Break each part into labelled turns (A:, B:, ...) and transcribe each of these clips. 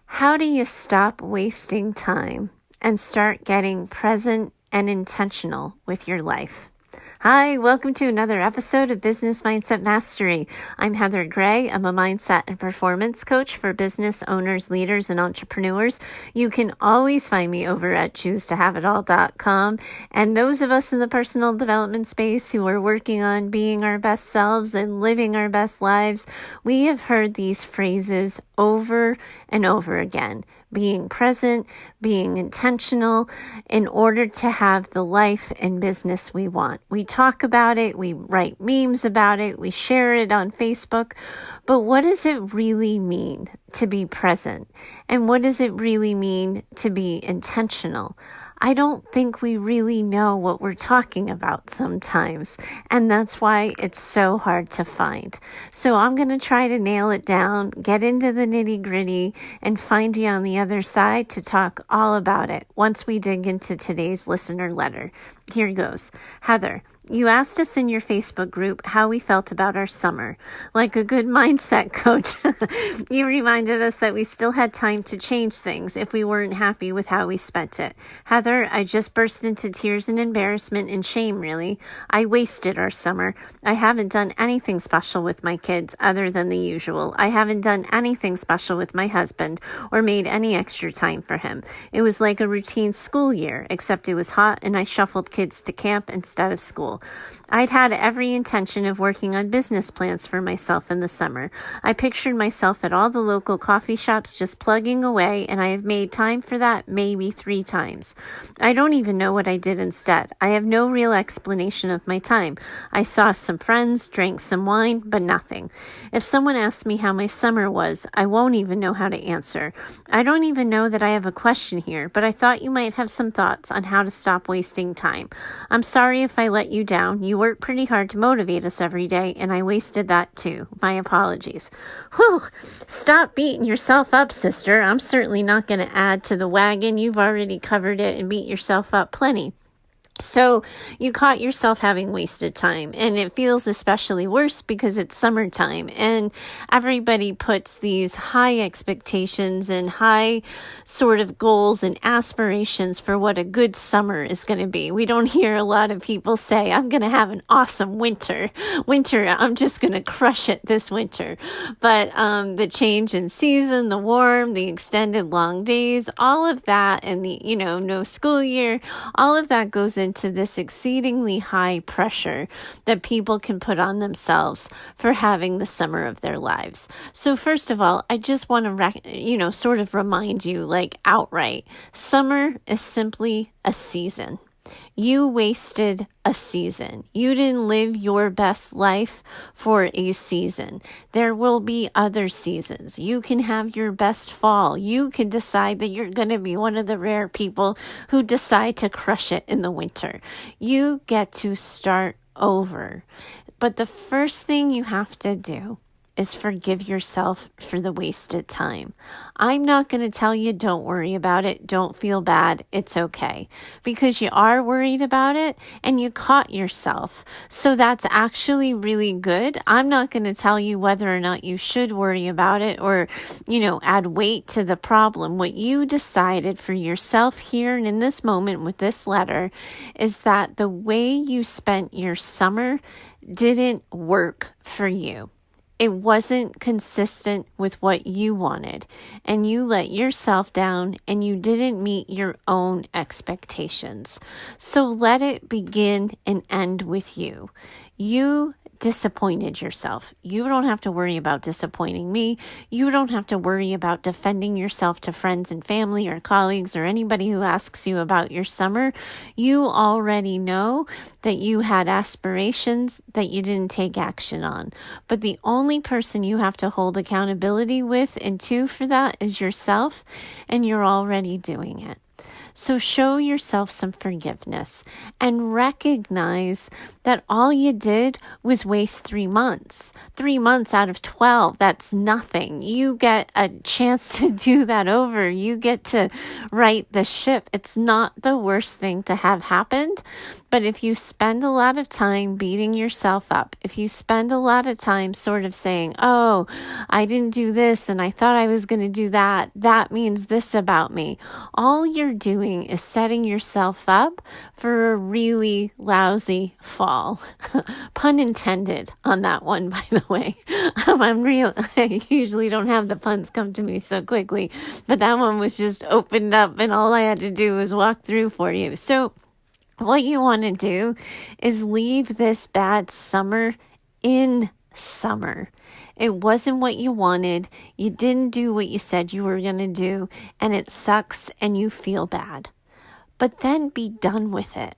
A: How do you stop wasting time and start getting present and intentional with your life? Hi, welcome to another episode of Business Mindset Mastery. I'm Heather Gray. I'm a mindset and performance coach for business owners, leaders, and entrepreneurs. You can always find me over at choosetohaveitall.com. And those of us in the personal development space who are working on being our best selves and living our best lives, we have heard these phrases over and over again. Being present, being intentional in order to have the life and business we want. We talk about it, we write memes about it, we share it on Facebook, but what does it really mean to be present? And what does it really mean to be intentional? I don't think we really know what we're talking about sometimes, and that's why it's so hard to find. So I'm going to try to nail it down, get into the nitty-gritty, and find you on the other side to talk all about it once we dig into today's listener letter. Here goes. Heather, you asked us in your Facebook group how we felt about our summer. Like a good mindset coach, you reminded us that we still had time to change things if we weren't happy with how we spent it. Heather, I just burst into tears and embarrassment and shame, really. I wasted our summer. I haven't done anything special with my kids other than the usual. I haven't done anything special with my husband or made any extra time for him. It was like a routine school year, except it was hot and I shuffled kids to camp instead of school. I'd had every intention of working on business plans for myself in the summer. I pictured myself at all the local coffee shops just plugging away, and I have made time for that maybe 3 times. I don't even know what I did instead. I have no real explanation of my time. I saw some friends, drank some wine, but nothing. If someone asks me how my summer was, I won't even know how to answer. I don't even know that I have a question here, but I thought you might have some thoughts on how to stop wasting time. I'm sorry if I let you down. You work pretty hard to motivate us every day, and I wasted that too. My apologies. Whew! Stop beating yourself up, sister. I'm certainly not going to add to the wagon. You've already covered it and beat yourself up plenty. So you caught yourself having wasted time, and it feels especially worse because it's summertime and everybody puts these high expectations and high sort of goals and aspirations for what a good summer is going to be. We don't hear a lot of people say, I'm going to have an awesome winter, I'm just going to crush it this winter. But the change in season, the warm, the extended long days, all of that, and the, no school year, all of that goes into this exceedingly high pressure that people can put on themselves for having the summer of their lives. So first of all, I just want to, sort of remind you, like outright, summer is simply a season. You wasted a season. You didn't live your best life for a season. There will be other seasons. You can have your best fall. You can decide that you're going to be one of the rare people who decide to crush it in the winter. You get to start over. But the first thing you have to do is forgive yourself for the wasted time. I'm not going to tell you don't worry about it, don't feel bad, it's okay. Because you are worried about it and you caught yourself. So that's actually really good. I'm not going to tell you whether or not you should worry about it or, add weight to the problem. What you decided for yourself here and in this moment with this letter is that the way you spent your summer didn't work for you. It wasn't consistent with what you wanted, and you let yourself down and you didn't meet your own expectations. So let it begin and end with you. You disappointed yourself. You don't have to worry about disappointing me. You don't have to worry about defending yourself to friends and family or colleagues or anybody who asks you about your summer. You already know that you had aspirations that you didn't take action on. But the only person you have to hold accountability with and to for that is yourself, and you're already doing it. So show yourself some forgiveness and recognize that all you did was waste 3 months. 3 months out of 12, that's nothing. You get a chance to do that over. You get to right the ship. It's not the worst thing to have happened, But if you spend a lot of time beating yourself up, if you spend a lot of time sort of saying, oh, I didn't do this and I thought I was going to do that, that means this about me, all you're doing is setting yourself up for a really lousy fall. Pun intended on that one, by the way. I usually don't have the puns come to me so quickly, but that one was just opened up and all I had to do was walk through for you. So what you want to do is leave this bad summer in summer. It wasn't what you wanted. You didn't do what you said you were going to do, and it sucks and you feel bad. But then be done with it.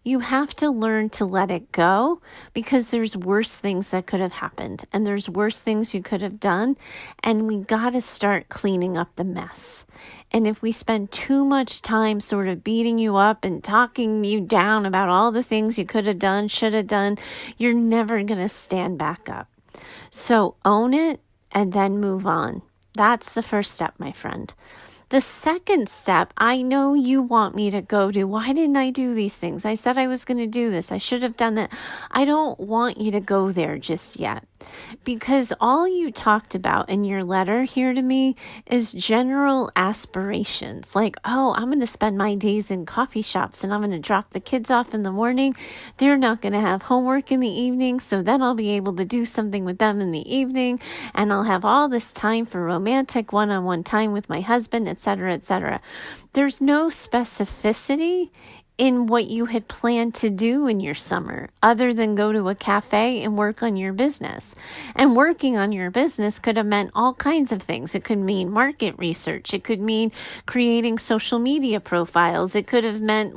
A: You have to learn to let it go because there's worse things that could have happened and there's worse things you could have done, and we got to start cleaning up the mess. And if we spend too much time sort of beating you up and talking you down about all the things you could have done, should have done, you're never going to stand back up. So own it and then move on. That's the first step, my friend. The second step, I know you want me to go to, why didn't I do these things? I said I was going to do this. I should have done that. I don't want you to go there just yet, because all you talked about in your letter here to me is general aspirations. Like, oh, I'm going to spend my days in coffee shops and I'm going to drop the kids off in the morning. They're not going to have homework in the evening, so then I'll be able to do something with them in the evening, and I'll have all this time for romantic one-on-one time with my husband, etc., etc. There's no specificity in what you had planned to do in your summer, other than go to a cafe and work on your business. And working on your business could have meant all kinds of things. It could mean market research. It could mean creating social media profiles. It could have meant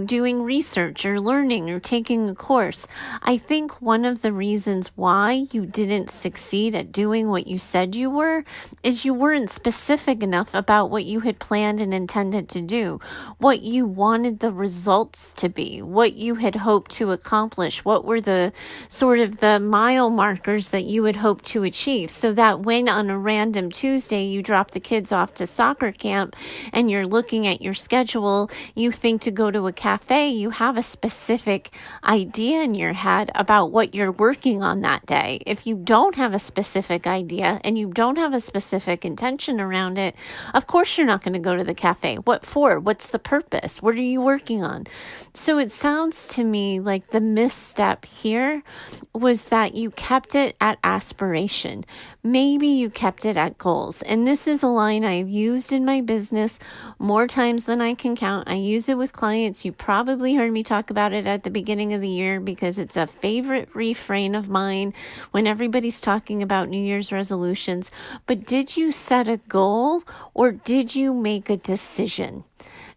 A: doing research or learning or taking a course. I think one of the reasons why you didn't succeed at doing what you said you were is you weren't specific enough about what you had planned and intended to do, what you wanted the results to be, what you had hoped to accomplish, what were the sort of the mile markers that you had hoped to achieve, so that when on a random Tuesday you drop the kids off to soccer camp and you're looking at your schedule, you think to go to a cafe, you have a specific idea in your head about what you're working on that day. If you don't have a specific idea and you don't have a specific intention around it, of course you're not going to go to the cafe. What for? What's the purpose? What are you working on? So it sounds to me like the misstep here was that you kept it at aspiration. Maybe you kept it at goals. And this is a line I've used in my business more times than I can count. I use it with clients. You probably heard me talk about it at the beginning of the year because it's a favorite refrain of mine when everybody's talking about New Year's resolutions. But did you set a goal or did you make a decision?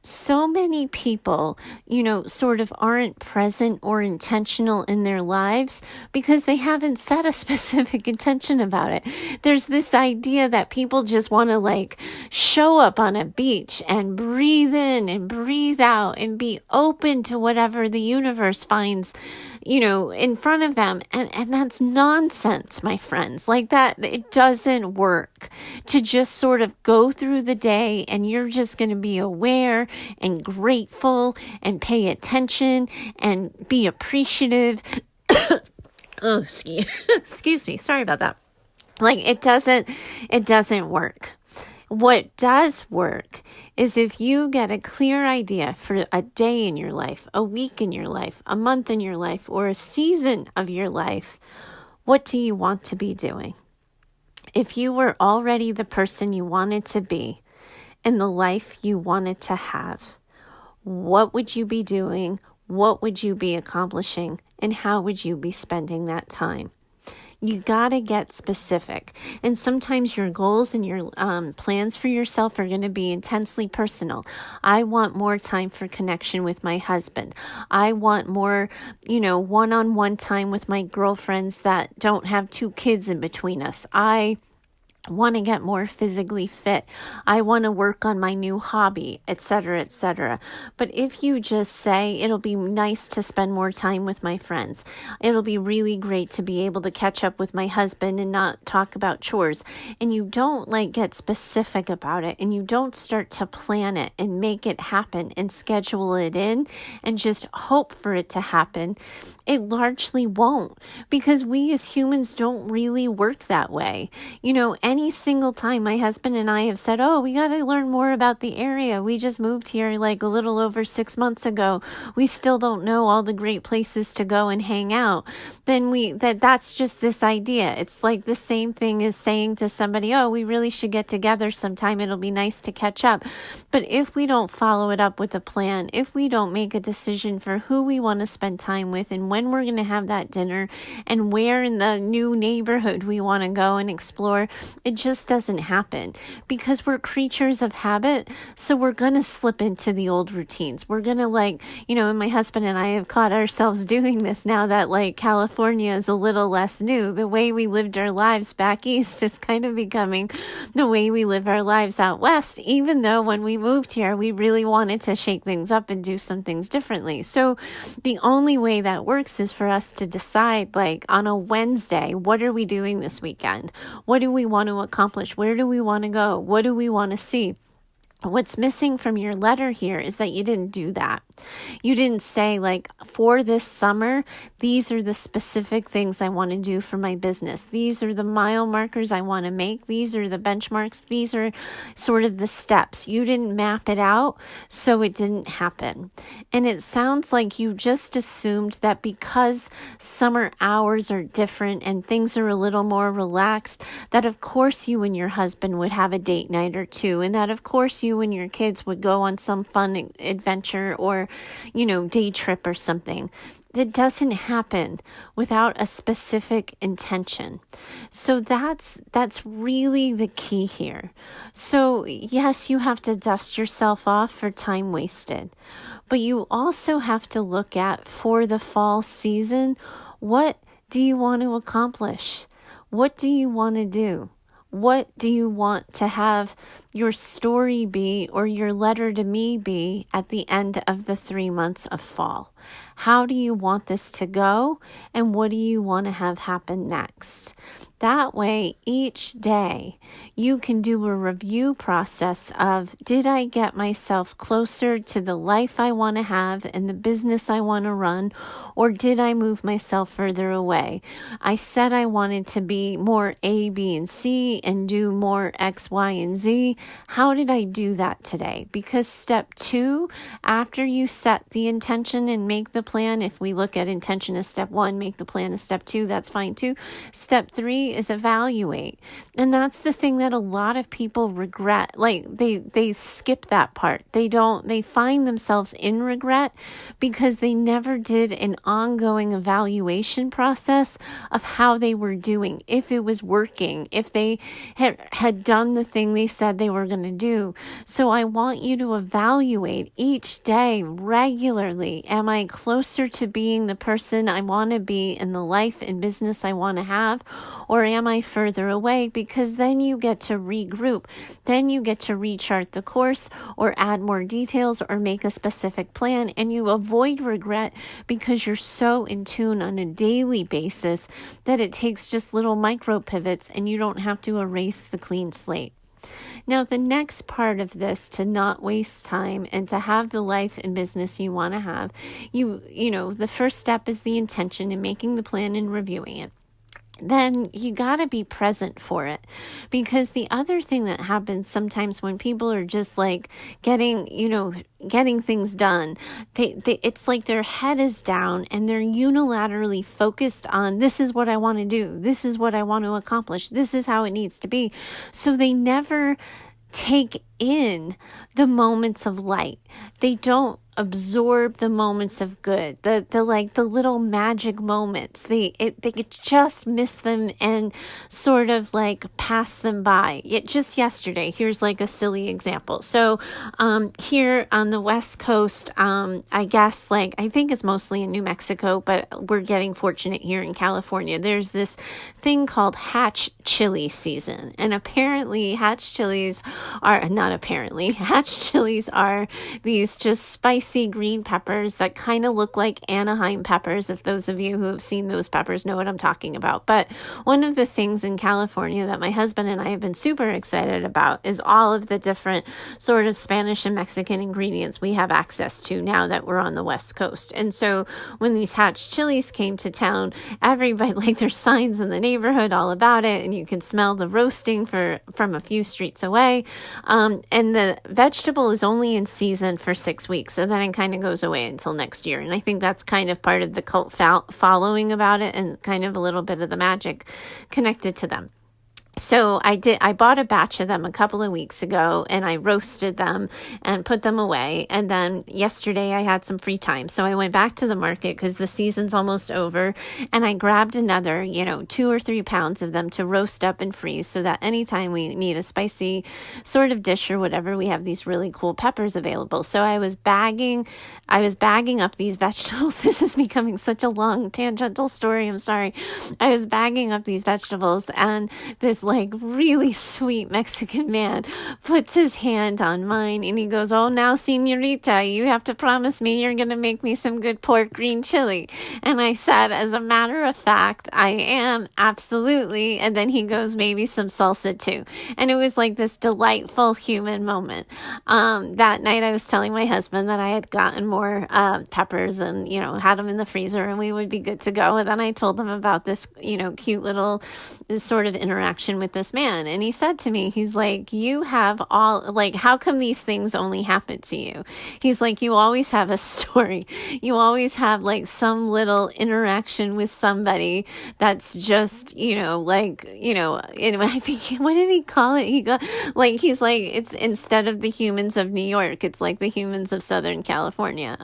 A: So many people, sort of aren't present or intentional in their lives because they haven't set a specific intention about it. There's this idea that people just want to show up on a beach and breathe in and breathe out and be open to whatever the universe finds, in front of them. And that's nonsense, my friends. Like that, it doesn't work to just sort of go through the day and you're just going to be aware and grateful and pay attention and be appreciative. Oh, excuse me. Sorry about that. It doesn't work. What does work is if you get a clear idea for a day in your life, a week in your life, a month in your life, or a season of your life, what do you want to be doing? If you were already the person you wanted to be and the life you wanted to have, what would you be doing? What would you be accomplishing? And how would you be spending that time? You got to get specific. And sometimes your goals and your plans for yourself are going to be intensely personal. I want more time for connection with my husband. I want more, one-on-one time with my girlfriends that don't have two kids in between us. I want to get more physically fit. I want to work on my new hobby, etc., etc. But if you just say, it'll be nice to spend more time with my friends. It'll be really great to be able to catch up with my husband and not talk about chores. And you don't get specific about it, and you don't start to plan it and make it happen and schedule it in and just hope for it to happen. It largely won't, because we as humans don't really work that way. Any single time my husband and I have said, oh, we got to learn more about the area. We just moved here a little over 6 months ago. We still don't know all the great places to go and hang out. Then that's just this idea. It's like the same thing as saying to somebody, oh, we really should get together sometime. It'll be nice to catch up. But if we don't follow it up with a plan, if we don't make a decision for who we want to spend time with and when we're going to have that dinner and where in the new neighborhood we want to go and explore, it just doesn't happen, because we're creatures of habit. So we're going to slip into the old routines. We're going to and my husband and I have caught ourselves doing this now that California is a little less new. The way we lived our lives back east is kind of becoming the way we live our lives out west, even though when we moved here, we really wanted to shake things up and do some things differently. So the only way that works is for us to decide, on a Wednesday, what are we doing this weekend? What do we want to accomplish? Where do we want to go? What do we want to see? What's missing from your letter here is that you didn't do that. You didn't say, for this summer, these are the specific things I want to do for my business. These are the mile markers I want to make. These are the benchmarks. These are sort of the steps. You didn't map it out, so it didn't happen. And it sounds like you just assumed that because summer hours are different and things are a little more relaxed, that of course you and your husband would have a date night or two, and that of course you and your kids would go on some fun adventure or, day trip or something. That doesn't happen without a specific intention. So that's really the key here. So yes, you have to dust yourself off for time wasted, but you also have to look at, for the fall season, what do you want to accomplish? What do you want to do? What do you want to have your story be, or your letter to me be, at the end of the 3 months of fall? How do you want this to go? And what do you want to have happen next? That way, each day, you can do a review process of, did I get myself closer to the life I want to have and the business I want to run, or did I move myself further away? I said I wanted to be more A, B, and C and do more X, Y, and Z. How did I do that today? Because step 2, after you set the intention and make the plan, if we look at intention as step 1, make the plan as step 2, that's fine too. Step 3 is evaluate. And that's the thing that a lot of people regret. They skip that part. They find themselves in regret because they never did an ongoing evaluation process of how they were doing, if it was working, if they had done the thing they said they were going to do. So I want you to evaluate each day regularly. Am I closer to being the person I want to be in the life and business I want to have? Or am I further away? Because then you get to regroup. Then you get to rechart the course or add more details or make a specific plan, and you avoid regret because you're so in tune on a daily basis that it takes just little micro pivots and you don't have to erase the clean slate. Now, the next part of this, to not waste time and to have the life and business you want to have, the first step is the intention and making the plan and reviewing it. Then you got to be present for it, because the other thing that happens sometimes when people are just getting things done, it's like their head is down and they're unilaterally focused on, this is what I want to do. This is what I want to accomplish. This is how it needs to be. So they never take in the moments of light. They don't absorb the moments of good, the like the little magic moments. They could just miss them and sort of like pass them by. Just yesterday, here's like a silly example. So here on the West Coast, I guess like I think it's mostly in New Mexico, but we're getting fortunate here in California. There's this thing called hatch chili season, and apparently hatch chilies are these just spicy green peppers that kind of look like Anaheim peppers. If those of you who have seen those peppers know what I'm talking about. But one of the things in California that my husband and I have been super excited about is all of the different sort of Spanish and Mexican ingredients we have access to now that we're on the West Coast. And so when these hatch chilies came to town, everybody, like there's signs in the neighborhood all about it, and you can smell the roasting from a few streets away. And the vegetable is only in season for 6 weeks, and then it kind of goes away until next year. And I think that's kind of part of the cult following about it, and kind of a little bit of the magic connected to them. So I bought a batch of them a couple of weeks ago, and I roasted them and put them away. And then yesterday I had some free time. So I went back to the market because the season's almost over, and I grabbed another, 2 or 3 pounds of them to roast up and freeze so that anytime we need a spicy sort of dish or whatever, we have these really cool peppers available. So I was bagging up these vegetables. This is becoming such a long tangential story. I'm sorry. I was bagging up these vegetables, and this like really sweet Mexican man puts his hand on mine, and he goes, "Oh, now, señorita, you have to promise me you're going to make me some good pork green chili." And I said, as a matter of fact, I am, absolutely. And then he goes, "Maybe some salsa too." And it was like this delightful human moment. That night I was telling my husband that I had gotten more peppers and, had them in the freezer and we would be good to go. And then I told him about this, cute little sort of interaction with this man. And he said to me, he's like, "You have how come these things only happen to you?" He's like, "You always have a story. You always have like some little interaction with somebody that's just, I think, what did he call it? He's like, it's instead of the humans of New York, it's like the humans of Southern California."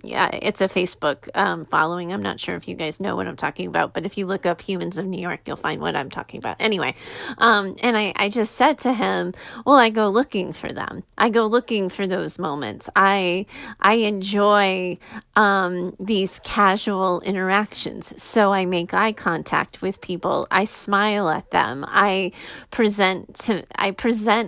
A: Yeah, it's a Facebook following. I'm not sure if you guys know what I'm talking about, but if you look up humans of New York, you'll find what I'm talking about. Anyway, and I just said to him, well, I go looking for them. I go looking for those moments. I enjoy these casual interactions. So I make eye contact with people. I smile at them. I present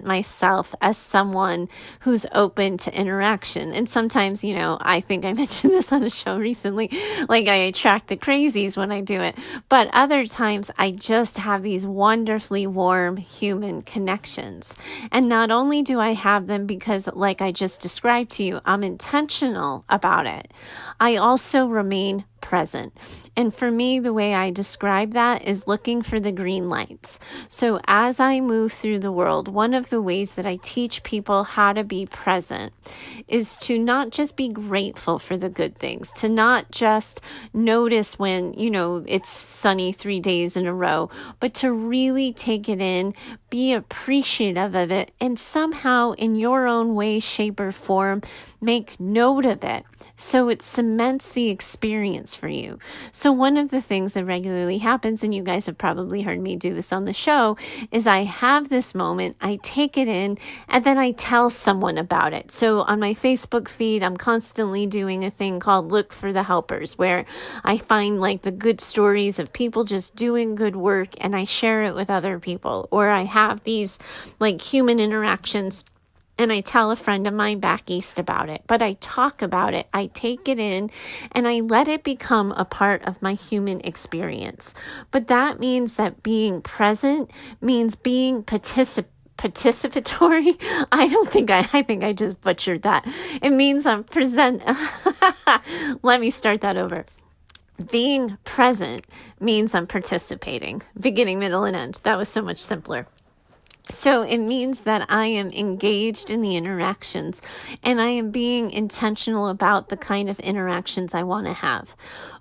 A: myself as someone who's open to interaction. And sometimes, I think I mentioned this on a show recently, like I attract the crazies when I do it. But other times I just have these wonderfully warm human connections. And not only do I have them because, like I just described to you, I'm intentional about it, I also remain present. And for me, the way I describe that is looking for the green lights. So as I move through the world, one of the ways that I teach people how to be present is to not just be grateful for the good things, to not just notice when, it's sunny 3 days in a row, but to really take it in, be appreciative of it, and somehow in your own way, shape, or form, make note of it. So it cements the experience for you. So one of the things that regularly happens, and you guys have probably heard me do this on the show, is I have this moment, I take it in, and then I tell someone about it. So on my Facebook feed, I'm constantly doing a thing called Look for the Helpers, where I find like the good stories of people just doing good work and I share it with other people. Or I have these like human interactions and I tell a friend of mine back east about it, but I talk about it, I take it in, and I let it become a part of my human experience. But that means that being present means being participatory. I think I just butchered that. It means I'm present. Let me start that over. Being present means I'm participating. Beginning, middle, and end. That was so much simpler. So it means that I am engaged in the interactions and I am being intentional about the kind of interactions I want to have.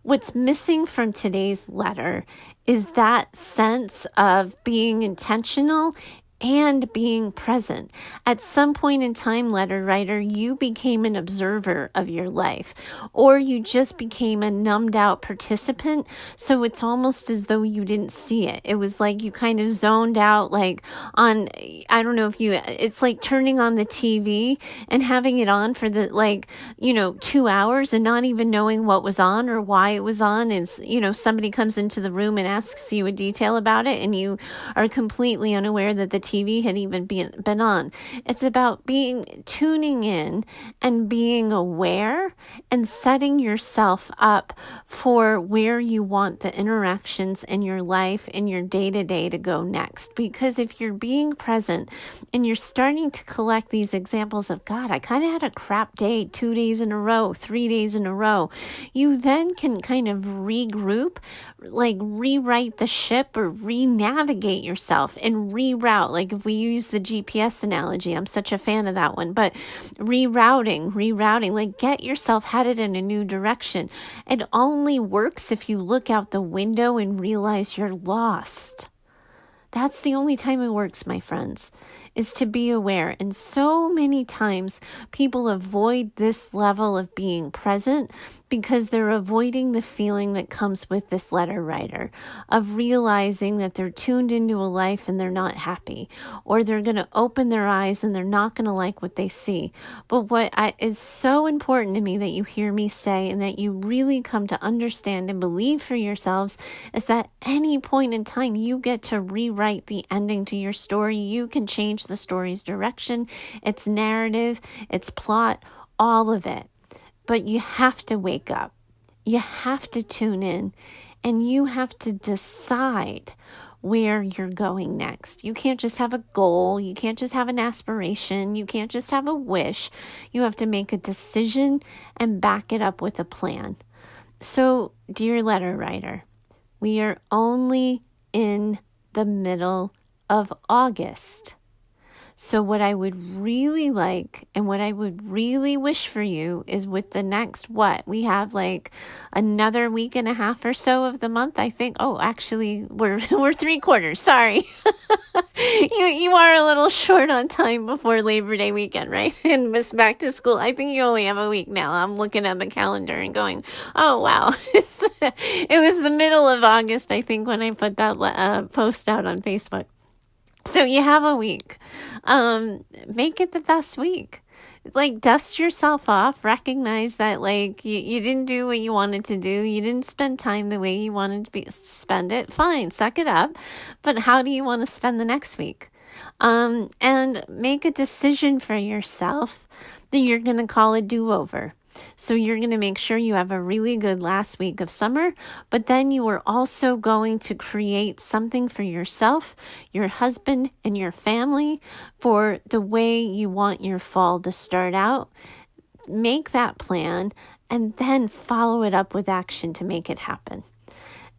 A: What's missing from today's letter is that sense of being intentional and being present. At some point in time, letter writer, you became an observer of your life, or you just became a numbed out participant. So it's almost as though you didn't see it. It was like you kind of zoned out, like on, I don't know if it's like turning on the TV and having it on for 2 hours and not even knowing what was on or why it was on. And, somebody comes into the room and asks you a detail about it, and you are completely unaware that the TV had even been on. It's about tuning in and being aware and setting yourself up for where you want the interactions in your life, in your day-to-day to go next. Because if you're being present and you're starting to collect these examples of, God, I kind of had a crap day 2 days in a row, 3 days in a row, you then can kind of regroup, like rewrite the ship or re-navigate yourself and reroute. Like if we use the GPS analogy, I'm such a fan of that one, but rerouting, like get yourself headed in a new direction. It only works if you look out the window and realize you're lost. That's the only time it works, my friends, is to be aware. And so many times people avoid this level of being present because they're avoiding the feeling that comes with this letter writer of realizing that they're tuned into a life and they're not happy, or they're going to open their eyes and they're not going to like what they see. But what is so important to me that you hear me say and that you really come to understand and believe for yourselves is that any point in time you get to rewrite the ending to your story. You can change the story's direction, its narrative, its plot, all of it. But you have to wake up. You have to tune in, and you have to decide where you're going next. You can't just have a goal. You can't just have an aspiration. You can't just have a wish. You have to make a decision and back it up with a plan. So, dear letter writer, we are only in the middle of August. So what I would really like and what I would really wish for you is with the next, we have like another week and a half or so of the month, I think. Oh, actually, we're 3/4. Sorry. You are a little short on time before Labor Day weekend, right? And miss back to school. I think you only have a week now. I'm looking at the calendar and going, oh, wow. It was the middle of August, I think, when I put that post out on Facebook. So you have a week. Make it the best week. Like, dust yourself off. Recognize that, like, you didn't do what you wanted to do. You didn't spend time the way you wanted to spend it. Fine, suck it up. But how do you want to spend the next week? And make a decision for yourself that you're going to call a do-over. So you're going to make sure you have a really good last week of summer, but then you are also going to create something for yourself, your husband, and your family for the way you want your fall to start out. Make that plan and then follow it up with action to make it happen.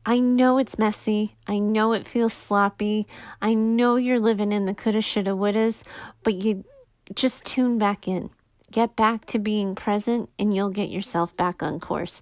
A: I know it's messy. I know it feels sloppy. I know you're living in the coulda, shoulda, wouldas, but you just tune back in. Get back to being present and you'll get yourself back on course.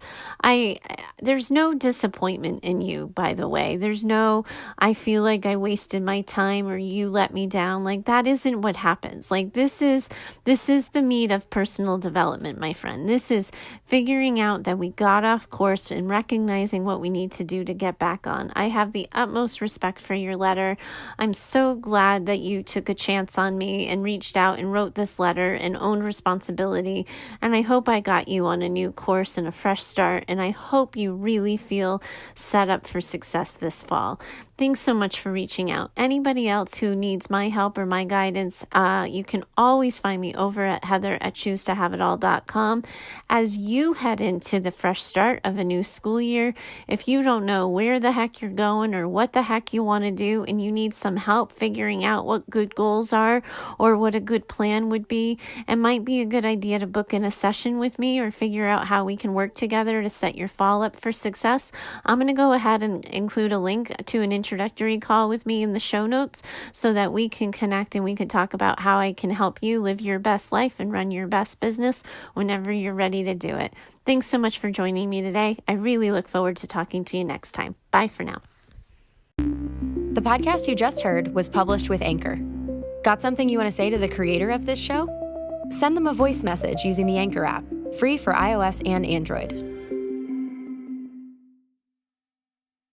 A: There's no disappointment in you, by the way. There's no, I feel like I wasted my time or you let me down. Like, that isn't what happens. Like, this is the meat of personal development, my friend. This is figuring out that we got off course and recognizing what we need to do to get back on. I have the utmost respect for your letter. I'm so glad that you took a chance on me and reached out and wrote this letter and owned responsibility. And I hope I got you on a new course and a fresh start. And I hope you really feel set up for success this fall. Thanks so much for reaching out. Anybody else who needs my help or my guidance, you can always find me over at heather@choosetohaveitall.com. As you head into the fresh start of a new school year, if you don't know where the heck you're going or what the heck you want to do, and you need some help figuring out what good goals are or what a good plan would be, it might be a good idea to book in a session with me or figure out how we can work together to set your fall up for success. I'm going to go ahead and include a link to an introductory call with me in the show notes so that we can connect and we can talk about how I can help you live your best life and run your best business whenever you're ready to do it. Thanks so much for joining me today. I really look forward to talking to you next time. Bye for now.
B: The podcast you just heard was published with Anchor. Got something you want to say to the creator of this show? Send them a voice message using the Anchor app, free for iOS and Android.